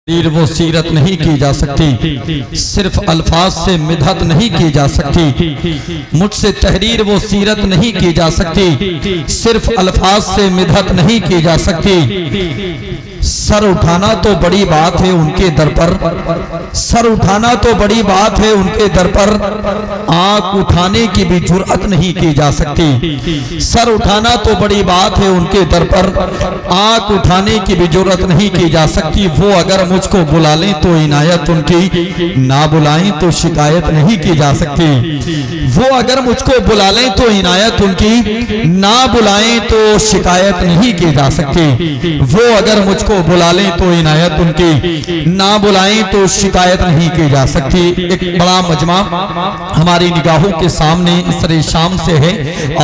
तहरीर वो सीरत नहीं की जा सकती, सिर्फ अल्फाज से मिदहत नहीं की जा सकती। मुझसे तहरीर वो सीरत नहीं की जा सकती, सिर्फ अल्फाज से मिदहत नहीं की जा सकती। सर उठाना तो बड़ी बात है उनके दर पर, सर उठाना तो बड़ी बात है उनके दर पर, आंख उठाने की भी जुर्अत नहीं की जा सकती। सर उठाना तो बड़ी बात है उनके दर पर, आंख उठाने की भी जुर्अत नहीं की जा सकती। वो अगर मुझको बुला लें तो इनायत उनकी, ना बुलाएं तो शिकायत नहीं की जा सकती। वो अगर मुझको बुला लें तो इनायत उनकी, ना बुलाएं तो शिकायत नहीं की जा सकती। वो अगर मुझको बुला लें तो इनायत उनकी, ना बुलाएं तो शिकायत नहीं की जा सकती। एक बड़ा मजमा हमारी निगाहों के सामने इसरे शाम से है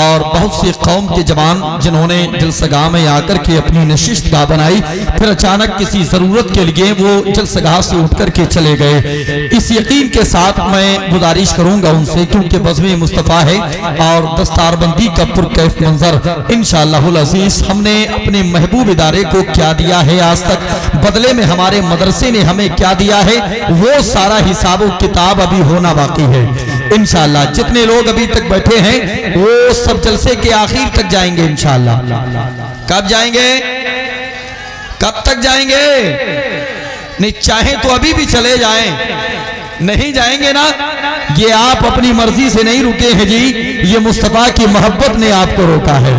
और बहुत सी कौम के जवान जिन्होंने जलसगाह में आकर के अपनी नशिस्तगाह बनाई, फिर अचानक किसी जरूरत के लिए वो जलसगाह से उठ कर के चले गए। इस यकीन के साथ मैं गुजारिश करूंगा उनसे, क्योंकि बज़्म मुस्तफ़ा है और दस्तारबंदी का पुरकैफ मंजर इंशाअल्लाहुल अज़ीज़ हमने अपने महबूब इदारे को क्या दिया है आज तक, बदले में हमारे मदरसे ने हमें क्या दिया है, वो सारा हिसाब किताब अभी होना बाकी है इंशाअल्लाह। जितने लोग अभी तक बैठे हैं वो सब जलसे के आखिर तक जाएंगे इंशाअल्लाह। कब जाएंगे, कब तक जाएंगे? नहीं चाहे तो अभी भी चले जाएं, नहीं जाएंगे ना, ये आप अपनी मर्जी से नहीं रुके हैं जी, ये मुस्तफा की मोहब्बत ने आपको रोका है।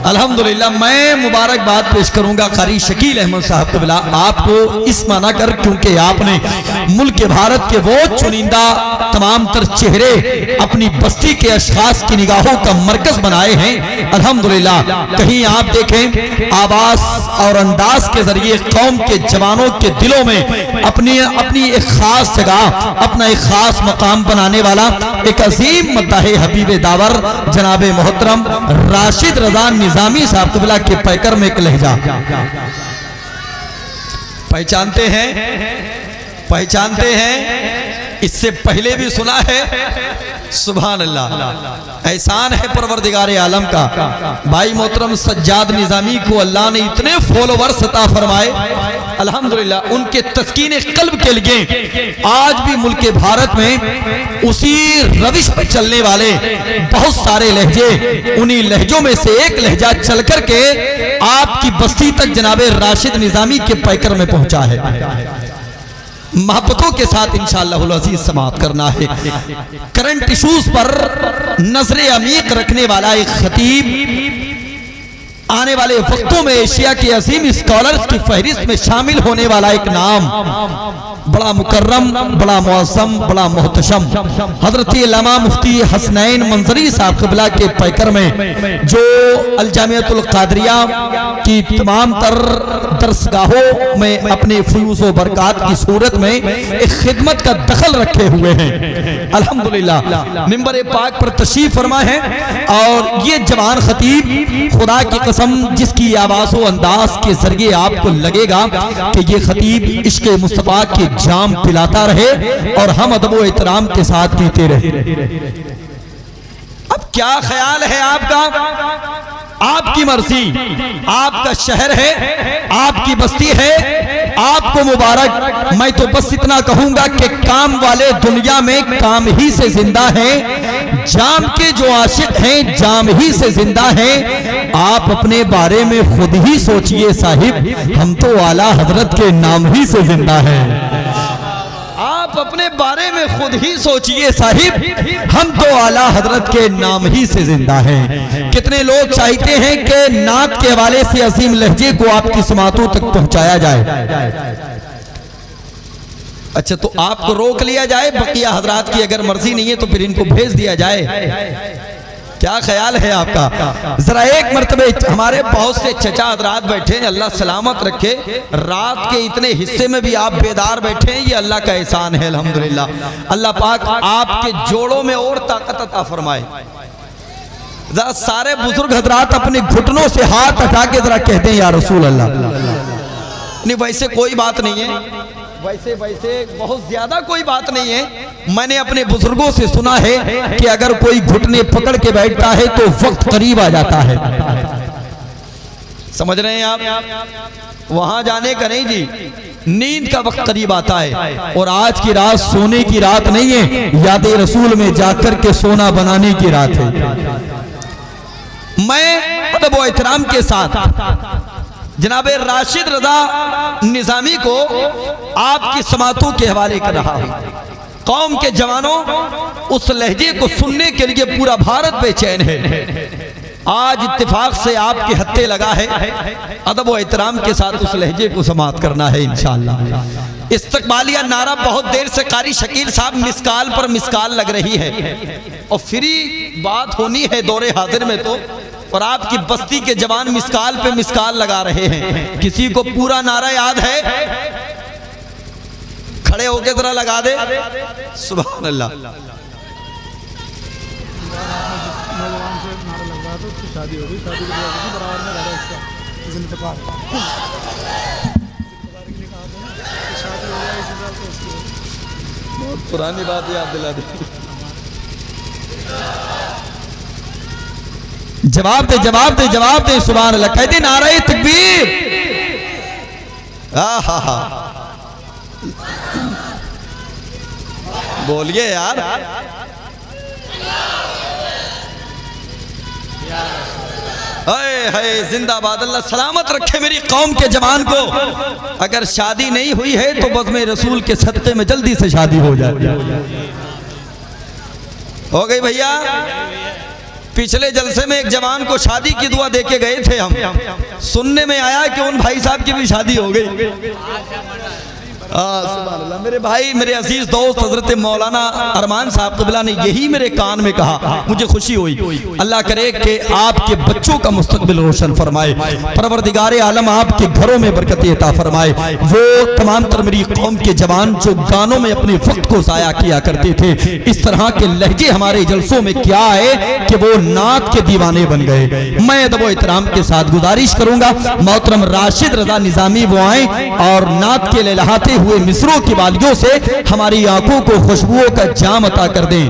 अल्हम्दुलिल्लाह मैं मुबारकबाद पेश करूंगा कारी शकील अहमद साहब को, बिला आपको इस माना कर क्योंकि आपने मुल्क भारत के वो चुनिंदा तमाम तर चेहरे अपनी बस्ती के अशखास की निगाहों का मरकज बनाए हैं। अल्हम्दुलिल्लाह कहीं आप देखें आवाज और अंदाज के जरिए कौम के जवानों के दिलों में अपनी एक खास जगह, अपना एक खास मकाम बनाने वाला एक अजीम मद्दाह हबीब दावर जनाब मोहतरम राशिद रजा निजामी साहब क़िबला के पैकर में एक लहजा पहचानते हैं, पहचानते हैं, इससे पहले भी सुना है। सुभान अल्लाह, एहसान है परवरदिगार आलम का। भाई मोहतरम सज्जाद निजामी को अल्लाह ने इतने फॉलोवर्स अता फरमाए, अल्हम्दुलिल्लाह उनके तस्कीन कल्ब के लिए आज भी मुल्क भारत में उसी रविश पर चलने वाले बहुत सारे लहजे, उन्हीं लहजों में से एक लहजा चल कर के आपकी बस्ती तक जनाबे राशिद निजामी के पैकर में पहुंचा है। मोहब्बतों के साथ इंशाअल्लाहुल अज़ीज़ समाप्त करना है। करंट इशूज पर नजरे अमीक रखने वाला एक खतीब, आने वाले वक्तों में एशिया के अजीम स्कॉलर्स की फहरिस्त में शामिल होने वाला एक नाम, बड़ा मुकर्रम, बड़ा मुअज़्ज़म, बड़ा मोहतशम, हजरत अल्लामा मुफ्ती हसनैन मंजरी साहब क़िबला के पैकर में जो अल जामिअतुल क़ादरिया की तमाम तर दरसगाहों में अपने फयूज़ व बरक़ात की सूरत में एक खिदमत का दखल रखे हुए हैं। अल्हम्दुलिल्लाह मिंबर पाक पर तशरीफ फरमा है और ये जवान खतीब खुदा की कसम जिसकी आवाज़ व अंदाज के जरिए आपको लगेगा कि ये खतीब इश्क़ मुस्तफ़ा के जाम पिलाता रहे और हम अदब व एहतराम के साथ पीते रहे। अब क्या ख्याल है आपका? आपकी मर्जी, आपका शहर है, आपकी बस्ती है, आपको मुबारक। मैं तो बस इतना कहूंगा कि काम वाले दुनिया में काम ही से जिंदा हैं, जाम के जो आशिक हैं जाम ही से जिंदा हैं। आप अपने बारे में खुद ही सोचिए साहिब, हम तो आला हजरत के नाम ही से जिंदा हैं। आप अपने बारे में खुद ही सोचिए साहिब, हम तो आला हजरत के नाम ही से जिंदा हैं। कितने लोग चाहते हैं कि नात के हवाले से अजीम लहजे को आपकी समातों तक पहुंचाया जाए। अच्छा तो आपको रोक लिया जाए, बकिया हजरात की अगर मर्जी नहीं है तो फिर इनको भेज दिया जाए। क्या ख्याल है आपका? जरा एक मर्तबे हमारे बहुत से चचा हजरात बैठे हैं, अल्लाह सलामत रखे, रात के इतने हिस्से में भी आप बेदार बैठे हैं, ये अल्लाह का एहसान है अल्हम्दुलिल्लाह। अल्लाह पाक आपके जोड़ों में और ताकत अता फरमाए। जरा सारे बुजुर्ग हजरात अपने घुटनों से हाथ हटा के जरा कहते हैं या रसूल अल्लाह। नहीं वैसे कोई बात नहीं है, वैसे बहुत ज्यादा कोई बात नहीं है। मैंने अपने बुजुर्गों से सुना है कि अगर कोई घुटने पकड़ के बैठता है तो वक्त करीब आ जाता है। समझ रहे हैं आप? वहां जाने का नहीं जी, नींद का वक्त करीब आता है और आज की रात सोने की रात नहीं है, याद रसूल में जाकर के सोना बनाने की रात है। मैं अदब व एहतराम के साथ जनाब राशिद रजा निजामी को आपकी समातों के हवाले कर रहा हूं। कौम के जवानों, उस लहजे को सुनने के लिए पूरा भारत बेचैन है। आज इत्तेफाक से आपके हत्थे लगा है, अदब व एहतराम के साथ उस लहजे को समाप्त करना है इंशाअल्लाह। इस्तकबालिया नारा बहुत देर से कारी शकील साहब मिसकाल पर मिसकाल लग रही है और फ्री बात होनी है दौरे हाजिर में तो, और आपकी बस्ती के जवान मिसकाल पे मिसकाल लगा रहे हैं। किसी को पूरा नारा याद है? खड़े होके जरा लगा दे। सुभान अल्लाह। शादी हो गई, शादी बराबर में रहा इसका जिंदगी शादी हो गया इसी साल तो बहुत पुरानी बात याद दिला दी। जवाब दे, जवाब दे, जवाब दे। सुभान अल्लाह। कहते नारे तकबीर। हा बोलिए यार। हाय जिंदाबाद। अल्लाह सलामत रखे मेरी कौम के जवान को। अगर शादी नहीं हुई है तो बस में रसूल के सदक़े में जल्दी से शादी हो जाए। हो गई भैया। पिछले जलसे में एक जवान को शादी की दुआ देके गए थे हम, सुनने में आया कि उन भाई साहब की भी शादी हो गई। सुभान अल्लाह। मेरे भाई, मेरे अजीज दोस्त हजरत मौलाना अरमान साहब क़िबला ने यही मेरे कान में कहा, मुझे खुशी हुई। अल्लाह करे कि आपके बच्चों का मुस्तकबिल रोशन फरमाए, परवरदिगार आलम आपके घरों में बरकत अता फरमाए। वो तमाम तर मेरी कौम के जवान जो गानों में अपने वक्त को ज़ाया किया करते थे, इस तरह के लहजे हमारे जलसों में क्या है कि वो नात के दीवाने बन गए। मैं अदब व एहतराम के साथ गुजारिश करूंगा मोहतरम राशिद रजा निजामी वो आए और नात के लहलहाते हुए मिसरों की वालियों से हमारी आंखों को खुशबुओं का जाम अता कर दें।